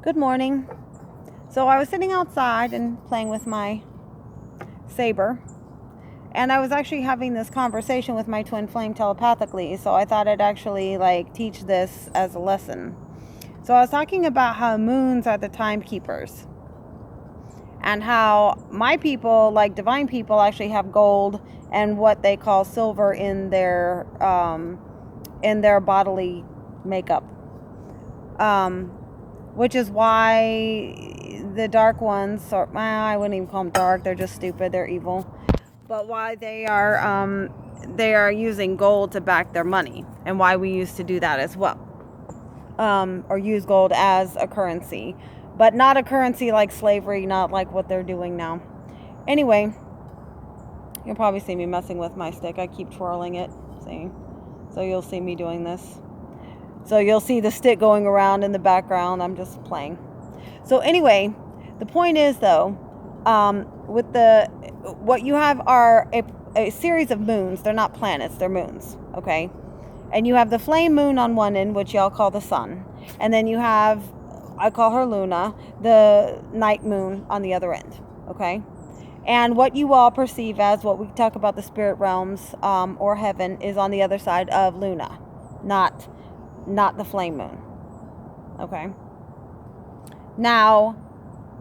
Good morning. So I was sitting outside and playing with my saber, and I was actually having this conversation with my twin flame telepathically, so I thought I'd actually teach this as a lesson. So I was talking about how moons are the timekeepers, and how my people, like divine people, actually have gold and what they call silver in their bodily makeup. Which is why the dark ones, or I wouldn't even call them dark, they're just stupid, they're evil. But why they are using gold to back their money, and why we used to do that as well, or use gold as a currency, but not a currency like slavery, not like what they're doing now. Anyway, you'll probably see me messing with my stick. I keep twirling it, see, so you'll see me doing this. So you'll see the stick going around in the background. I'm just playing. So anyway, the point is though, what you have are a series of moons. They're not planets, they're moons, okay? And you have the flame moon on one end, which y'all call the sun. And then you have, I call her Luna, the night moon on the other end, okay? And what you all perceive as what we talk about the spirit realms, or heaven, is on the other side of Luna, not the flame moon. Okay. Now,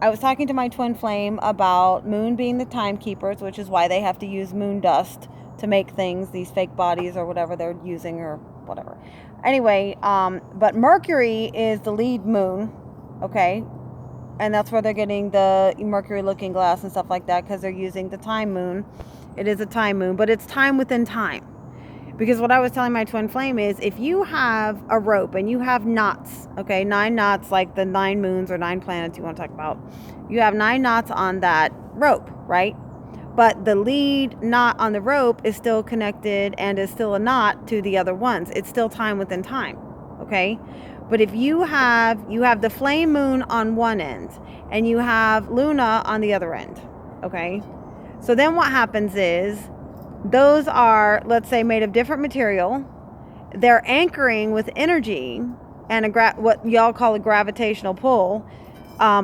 I was talking to my twin flame about moon being the timekeepers, which is why they have to use moon dust to make things, these fake bodies or whatever they're using or whatever. Anyway, but Mercury is the lead moon, okay? And that's where they're getting the Mercury looking glass and stuff like that, because they're using the time moon. It is a time moon, but it's time within time. Because what I was telling my twin flame is, if you have a rope and you have knots, okay, 9 knots, like the 9 moons or 9 planets you want to talk about, you have 9 knots on that rope, right? But the lead knot on the rope is still connected and is still a knot to the other ones. It's still time within time, okay? But if you have the flame moon on one end and you have Luna on the other end, okay? So then what happens is, those are, let's say, made of different material. They're anchoring with energy and what y'all call a gravitational pull,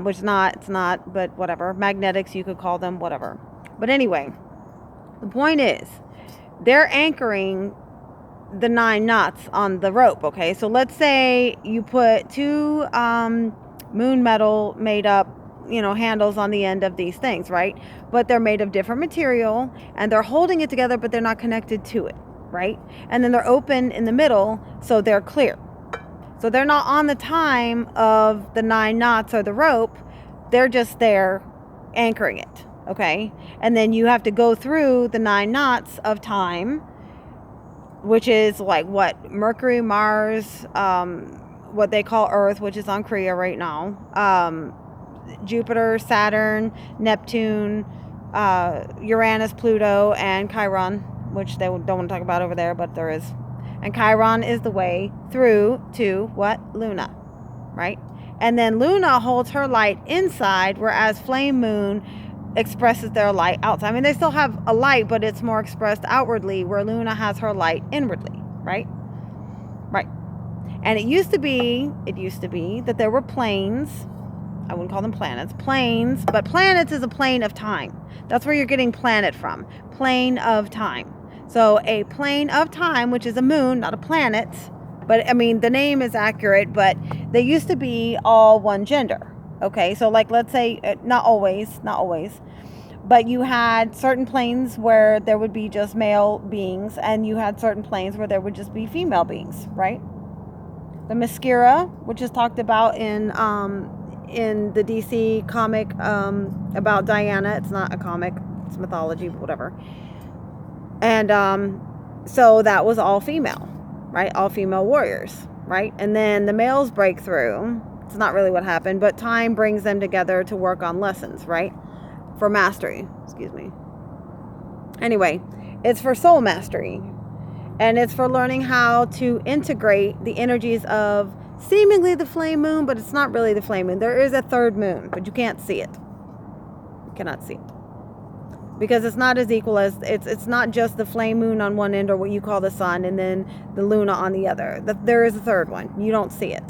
which it's not, but whatever. Magnetics, you could call them, whatever. But anyway, the point is, they're anchoring the 9 knots on the rope, okay? So let's say you put 2 moon metal made up, handles on the end of these things, right? But they're made of different material and they're holding it together, but they're not connected to it, right? And then they're open in the middle, so they're clear. So they're not on the time of the 9 knots or the rope. They're just there anchoring it, okay? And then you have to go through the 9 knots of time, which is like what? Mercury, Mars, what they call Earth, which is on Kriya right now, Jupiter, Saturn, Neptune, Uranus, Pluto, and Chiron, which they don't want to talk about over there, but there is. And Chiron is the way through to what? Luna, right? And then Luna holds her light inside, whereas Flame Moon expresses their light outside. I mean, they still have a light, but it's more expressed outwardly, where Luna has her light inwardly, right? Right. And it used to be that there were planes. I wouldn't call them planets, planes, but planets is a plane of time. That's where you're getting planet from, plane of time. So a plane of time, which is a moon, not a planet, but I mean, the name is accurate, but they used to be all one gender. Okay, so like, let's say, not always, but you had certain planes where there would be just male beings, and you had certain planes where there would just be female beings, right? The Mascara, which is talked about in the DC comic about Diana. It's not a comic, it's mythology, but whatever. And so that was all female, right? All female warriors, right? And then the males break through. It's not really what happened, but time brings them together to work on lessons, right? For mastery, excuse me. Anyway, it's for soul mastery. And it's for learning how to integrate the energies of seemingly the flame moon, but it's not really the flame moon. There is a third moon, but you can't see it. You cannot see it. Because it's not as equal as, it's not just the flame moon on one end, or what you call the sun, and then the Luna on the other. There is a third one. You don't see it.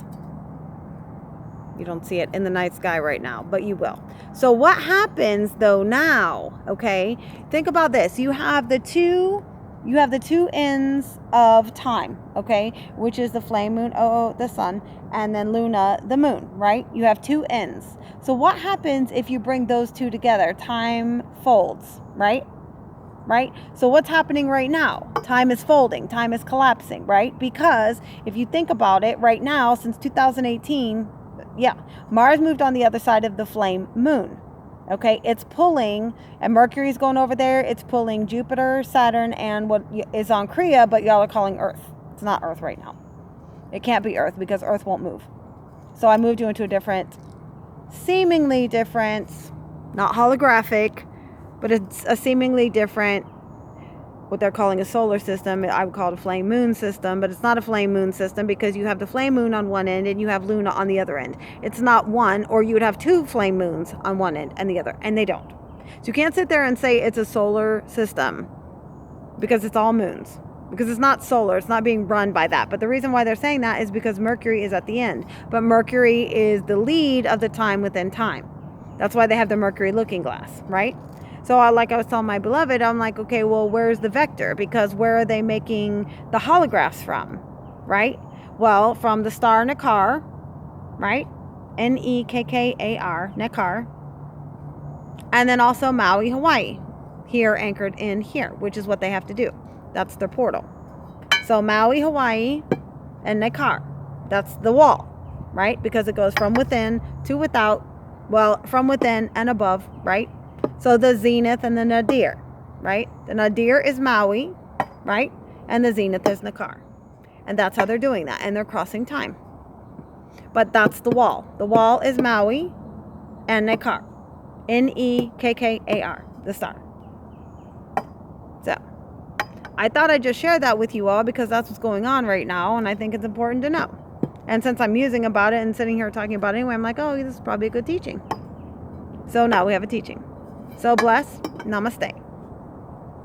You don't see it in the night sky right now, but you will. So what happens though now, okay? Think about this. You have the two ends of time, okay? Which is the flame moon, the sun, and then Luna, the moon, right? You have two ends. So what happens if you bring those two together? Time folds, right? Right? So what's happening right now? Time is folding, time is collapsing, right? Because if you think about it right now, since 2018, Mars moved on the other side of the flame moon. Okay, it's pulling, and Mercury's going over there. It's pulling Jupiter, Saturn, and what is on Kriya, but y'all are calling Earth. It's not Earth right now. It can't be Earth because Earth won't move. So I moved you into a different, seemingly different, not holographic, but it's a seemingly different, what they're calling a solar system. I would call it a flame moon system, but it's not a flame moon system because you have the flame moon on one end and you have Luna on the other end. It's not one, or you would have two flame moons on one end and the other, and they don't. So you can't sit there and say it's a solar system because it's all moons, because it's not solar. It's not being run by that. But the reason why they're saying that is because Mercury is at the end, but Mercury is the lead of the time within time. That's why they have the Mercury looking glass, right? So like I was telling my beloved, I'm like, okay, well, where's the vector? Because where are they making the holographs from, right? Well, from the star Nekkar, right? Nekkar, Nekkar. And then also Maui, Hawaii, here anchored in here, which is what they have to do. That's their portal. So Maui, Hawaii, and Nekkar. That's the wall, right? Because it goes from within to without, well, from within and above, right? So the zenith and the nadir, right? The nadir is Maui, right? And the zenith is Nekkar. And that's how they're doing that. And they're crossing time. But that's the wall. The wall is Maui and Nekkar. Nekkar, the star. So I thought I'd just share that with you all because that's what's going on right now. And I think it's important to know. And since I'm musing about it and sitting here talking about it anyway, I'm like, oh, this is probably a good teaching. So now we have a teaching. So bless. Namaste.